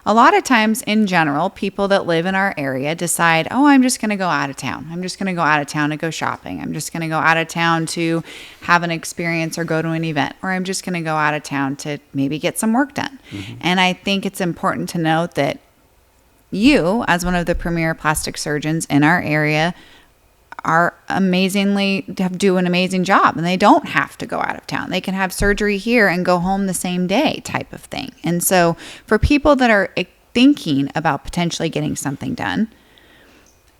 a lot of times in general, people that live in our area decide, I'm just going to go out of town. I'm just going to go out of town to go shopping. I'm just going to go out of town to have an experience or go to an event, or I'm just going to go out of town to maybe get some work done. And I think it's important to note that you, as one of the premier plastic surgeons in our area, are do an amazing job, and they don't have to go out of town. They can have surgery here and go home the same day type of thing. And so for people that are thinking about potentially getting something done,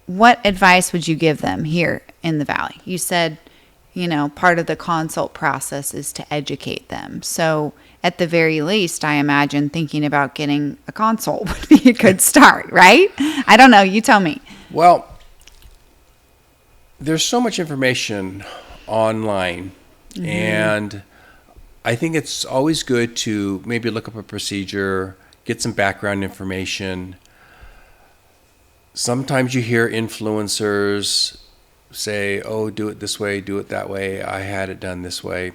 what advice would you give them here in the Valley? You said, part of the consult process is to educate them. So at the very least, I imagine thinking about getting a consult would be a good start, right? I don't know. You tell me. Well, there's so much information online, and I think it's always good to maybe look up a procedure, get some background information. Sometimes you hear influencers say, do it this way, do it that way. I had it done this way.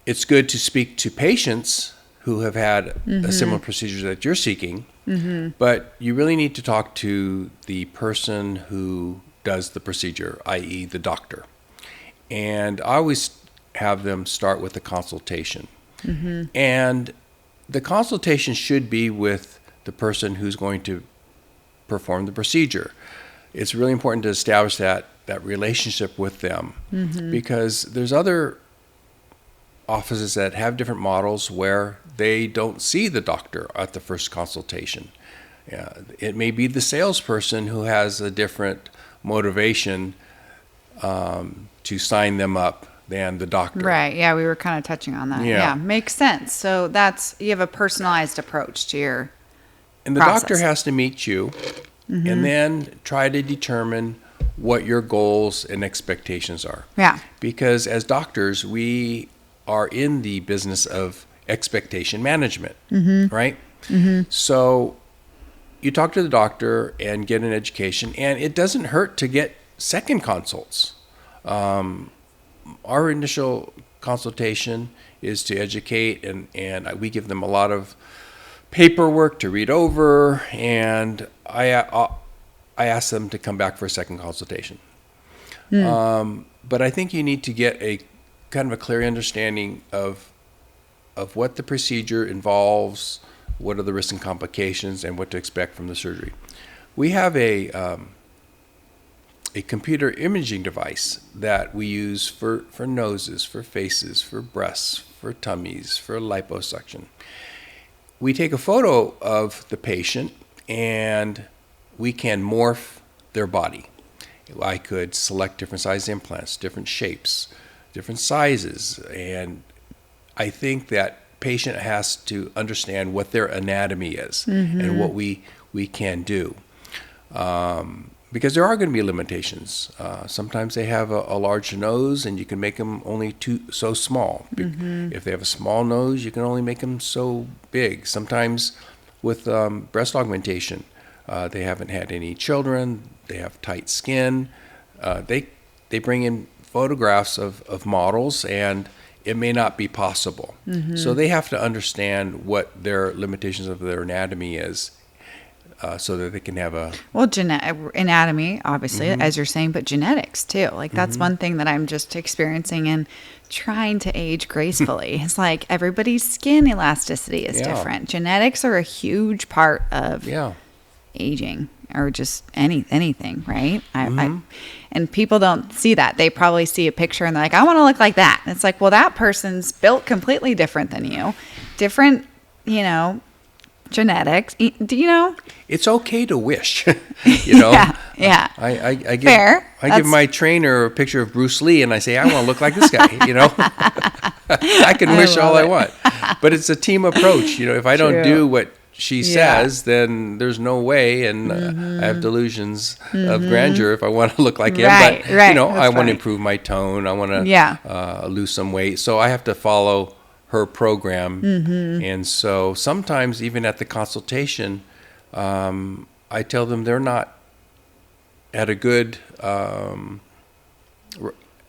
It's good to speak to patients who have had a similar procedure that you're seeking, but you really need to talk to the person who does the procedure, i.e. the doctor. And I always have them start with a consultation. And the consultation should be with the person who's going to perform the procedure. It's really important to establish that relationship with them, because there's other offices that have different models where they don't see the doctor at the first consultation. It may be the salesperson who has a different motivation to sign them up than the doctor. Right. Yeah, we were kind of touching on that. Yeah. Makes sense. So you have a personalized approach to your And the process. doctor has to meet you and then try to determine what your goals and expectations are. Yeah. Because as doctors, we are in the business of expectation management, right? So you talk to the doctor and get an education, and it doesn't hurt to get second consults. Our initial consultation is to educate, and we give them a lot of paperwork to read over, and I ask them to come back for a second consultation. But I think you need to get a kind of a clear understanding of what the procedure involves, what are the risks and complications, and what to expect from the surgery. We have a computer imaging device that we use for noses, for faces, for breasts, for tummies, for liposuction. We take a photo of the patient and we can morph their body. I could select different size implants, different shapes, different sizes, and I think that patient has to understand what their anatomy is and what we can do. Because there are going to be limitations. Sometimes they have a large nose and you can make them only so small. If they have a small nose, you can only make them so big. Sometimes with breast augmentation, they haven't had any children, they have tight skin. They bring in photographs of models and it may not be possible. So they have to understand what their limitations of their anatomy is. So that they can have anatomy, obviously, as you're saying, but genetics too. Like that's one thing that I'm just experiencing and trying to age gracefully. It's like everybody's skin elasticity is different. Genetics are a huge part of aging or just anything, right? And people don't see that. They probably see a picture and they're like, I want to look like that. And it's like, well, that person's built completely different than you. Different, genetics. Do you know? It's okay to wish, Yeah. I give my trainer a picture of Bruce Lee and I say, I want to look like this guy, I can wish all I want. But it's a team approach. If I don't do what she says, then there's no way, and I have delusions of grandeur if I want to look like him. But, I want to improve my tone. I want to lose some weight. So I have to follow her program. And so sometimes even at the consultation, I tell them they're not at a good,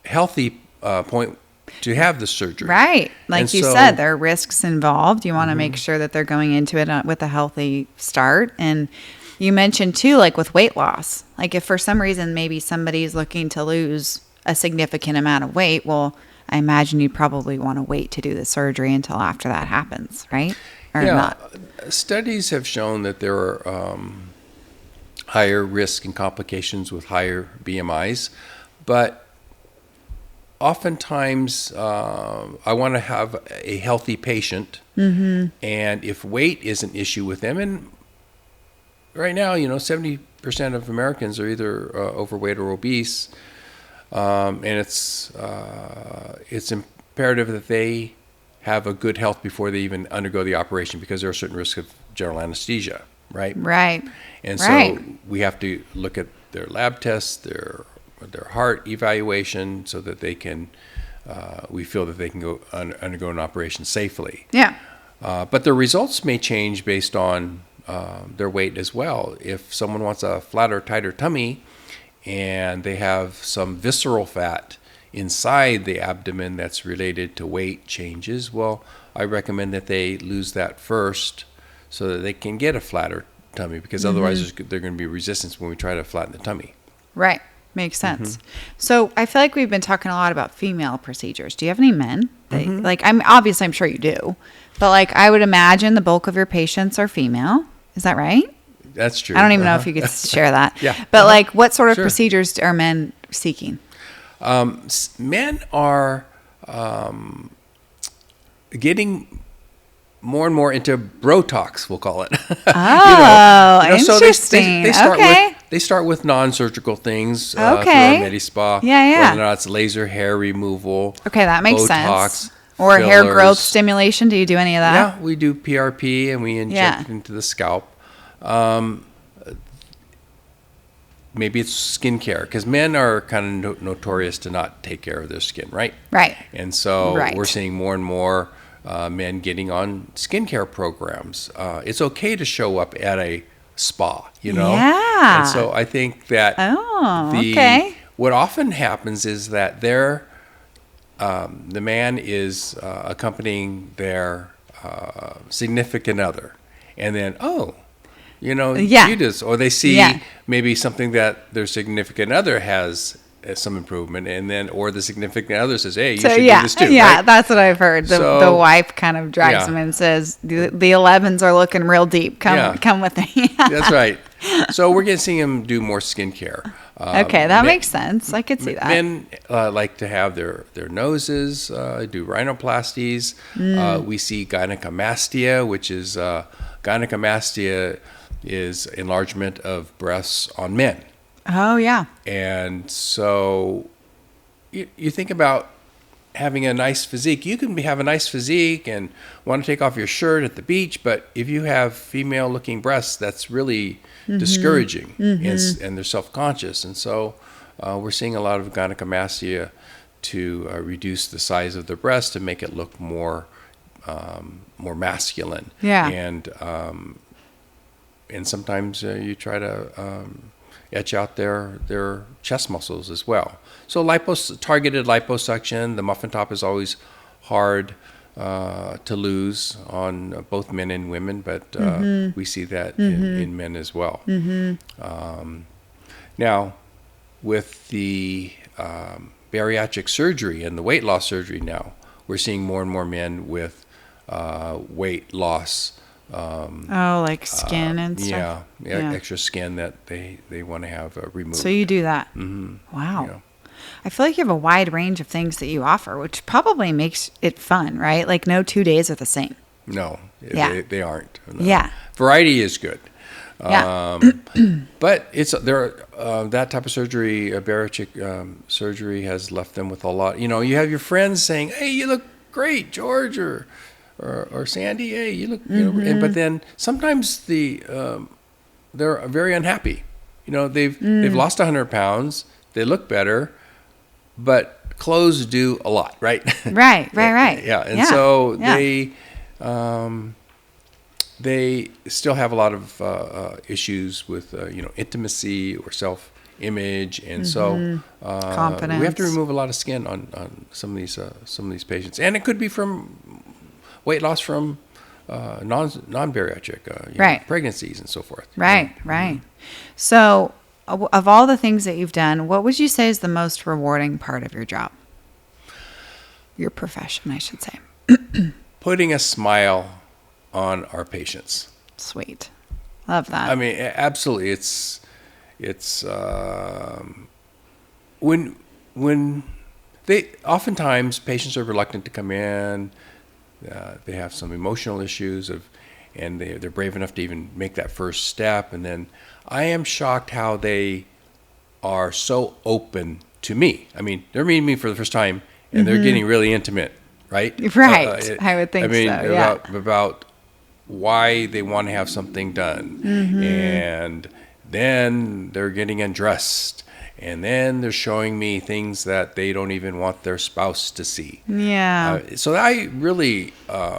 healthy point to have the surgery. Right. Like you said, there are risks involved. You want to make sure that they're going into it with a healthy start. And you mentioned too, like with weight loss, like if for some reason maybe somebody's looking to lose a significant amount of weight, well, I imagine you'd probably want to wait to do the surgery until after that happens, right? Or not? Studies have shown that there are higher risk and complications with higher BMIs, but oftentimes I want to have a healthy patient, and if weight is an issue with them, and right now, 70% of Americans are either overweight or obese, and it's imperative that they have a good health before they even undergo the operation, because there are certain risks of general anesthesia, right? Right. And so we have to look at their lab tests, their heart evaluation, so that they can, we feel that they can go undergo an operation safely. Yeah. But the results may change based on their weight as well. If someone wants a flatter, tighter tummy, and they have some visceral fat inside the abdomen that's related to weight changes, well, I recommend that they lose that first so that they can get a flatter tummy, because otherwise they're going to be resistance when we try to flatten the tummy. Right. Makes sense. So I feel like we've been talking a lot about female procedures. Do you have any men? Like, I'm sure you do, but like, I would imagine the bulk of your patients are female. Is that right? That's true. I don't even know if you could share that. Yeah. But like, what sort of Sure. procedures are men seeking? Men are getting more and more into Botox, we'll call it. Oh, interesting. They start with non-surgical things through our Okay. Medi-Spa. Yeah. Whether or not it's laser hair removal. Okay, that makes Botox, sense. Or hair fillers. growth stimulation. Do you do any of that? Yeah, we do PRP and we inject into the scalp. Maybe it's skincare because men are kind of notorious to not take care of their skin, right? Right. And so Right. we're seeing more and more men getting on skincare programs. It's okay to show up at a spa, Yeah. And so I think that what often happens is that the man is accompanying their significant other, and then you just, or they see maybe something that their significant other has some improvement, and then, or the significant other says, "Hey, you should do this too." Yeah, right? that's what I've heard. The wife kind of drags him and says, "The 11s are looking real deep. Come with me." That's right. So we're going to see him do more skincare. Okay, that makes sense. I could see that. Men like to have their noses, do rhinoplasties. We see gynecomastia, which is gynecomastia is enlargement of breasts on men. Oh, yeah. And so you think about having a nice physique. You can have a nice physique and want to take off your shirt at the beach, but if you have female-looking breasts, that's really discouraging, and they're self-conscious. And so we're seeing a lot of gynecomastia to reduce the size of the breast to make it look more masculine. Yeah. And sometimes you try to etch out their chest muscles as well. So targeted liposuction, the muffin top is always hard to lose on both men and women, but we see that in men as well. Now, with the bariatric surgery and the weight loss surgery now, we're seeing more and more men with weight loss. Like skin and stuff. Yeah, extra skin that they want to have removed. So you do that. Wow. Yeah. I feel like you have a wide range of things that you offer, which probably makes it fun, right? Like no 2 days are the same. No, they aren't. No. Yeah. Variety is good. Yeah. But that type of surgery, bariatric surgery, has left them with a lot. You have your friends saying, "Hey, you look great, George," or Sandy, "Hey, you look," but then sometimes they're very unhappy. They've lost 100 pounds, they look better, but clothes do a lot, right? Right. Yeah, and so they still have a lot of issues with intimacy or self-image, and so confidence. We have to remove a lot of skin on some of these patients, and it could be from weight loss from non-bariatric pregnancies and so forth. Right. So of all the things that you've done, what would you say is the most rewarding part of your job? Your profession, I should say. Putting a smile on our patients. Sweet. Love that. I mean, absolutely. It's when they oftentimes patients are reluctant to come in. They have some emotional issues and they're brave enough to even make that first step. And then I am shocked how they are so open to me. I mean, they're meeting me for the first time and they're getting really intimate, right? Right. I would think so. Yeah. About why they want to have something done. And then they're getting undressed. And then they're showing me things that they don't even want their spouse to see. Yeah. So I really...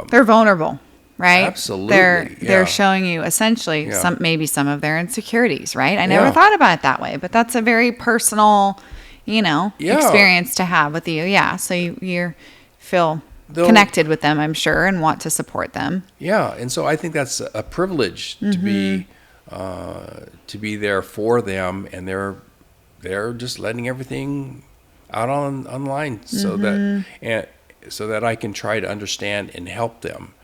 they're vulnerable, right? Absolutely. They're showing you essentially maybe some of their insecurities, right? I never thought about it that way, but that's a very personal, experience to have with you. Yeah. So you feel connected with them, I'm sure, and want to support them. Yeah. And so I think that's a privilege to be there for them, and they're they're just letting everything out online so that I can try to understand and help them.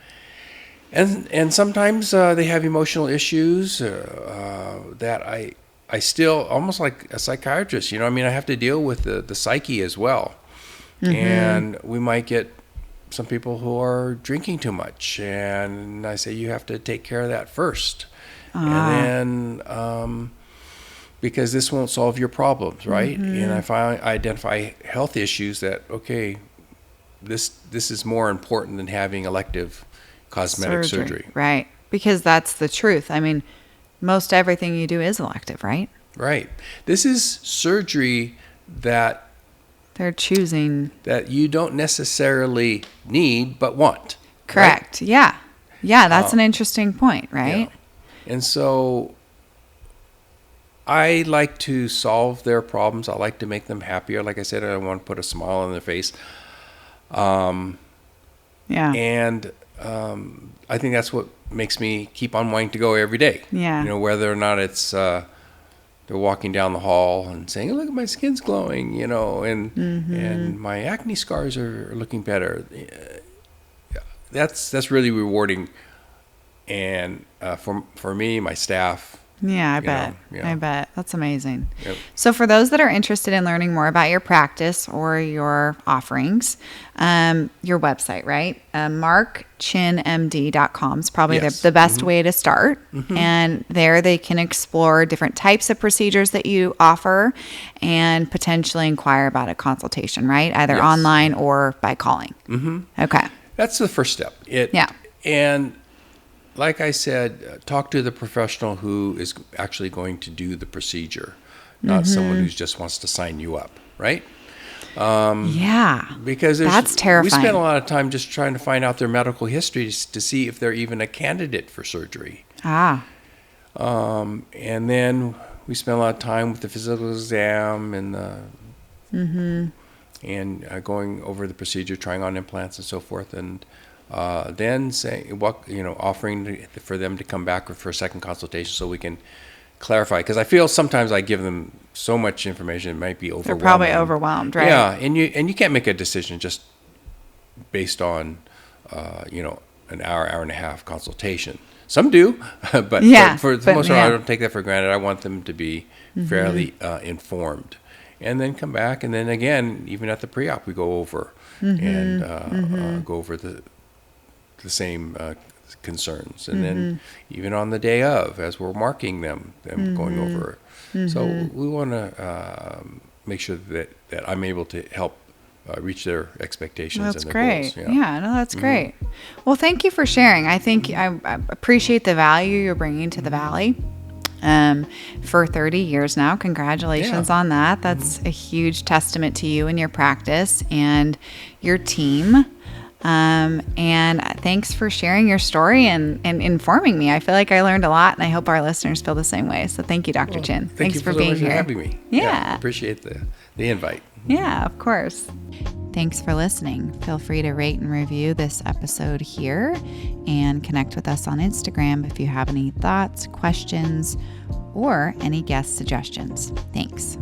And sometimes they have emotional issues that I still, almost like a psychiatrist, I have to deal with the psyche as well. And we might get some people who are drinking too much, and I say you have to take care of that first. And then because this won't solve your problems, right? And I identify health issues that, okay, this is more important than having elective cosmetic surgery. Right. Because that's the truth. Most everything you do is elective, right? Right. This is surgery that they're choosing, that you don't necessarily need but want. Correct. Right? Yeah, that's an interesting point, right? Yeah. And so I like to solve their problems. I like to make them happier. Like I said, I want to put a smile on their face. And I think that's what makes me keep on wanting to go every day. Yeah. Whether or not it's they're walking down the hall and saying, "Look, my skin's glowing," and my acne scars are looking better. That's really rewarding, and for me, my staff. Yeah, I bet. I bet. That's amazing. Yep. So for those that are interested in learning more about your practice or your offerings, your website, right? markchinmd.com is probably the best way to start. And there they can explore different types of procedures that you offer and potentially inquire about a consultation, right? Either online or by calling. Okay. That's the first step. And like I said, talk to the professional who is actually going to do the procedure, not someone who just wants to sign you up, right? Because that's terrifying. We spend a lot of time just trying to find out their medical histories to see if they're even a candidate for surgery. And then we spend a lot of time with the physical exam and going over the procedure, trying on implants and so forth, and then saying offering for them to come back for a second consultation so we can clarify. Because I feel sometimes I give them so much information it might be overwhelming. They're probably overwhelmed, right? Yeah, and you can't make a decision just based on an hour and a half consultation. Some do, but for the most part, I don't take that for granted. I want them to be fairly informed, and then come back, and then again, even at the pre-op, we go over and go over the same concerns, and then even on the day of, as we're marking them going over. So we want to make sure that I'm able to help reach their expectations and their goals. That's great. Well, thank you for sharing. I think I appreciate the value you're bringing to the Valley. For 30 years now. Congratulations on that. That's a huge testament to you and your practice and your team. And thanks for sharing your story and informing me. I feel like I learned a lot, and I hope our listeners feel the same way. So thank you, Dr. Chin. Thanks for being here. For having me. Yeah. Appreciate the invite. Yeah, of course. Thanks for listening. Feel free to rate and review this episode here and connect with us on Instagram if you have any thoughts, questions, or any guest suggestions. Thanks.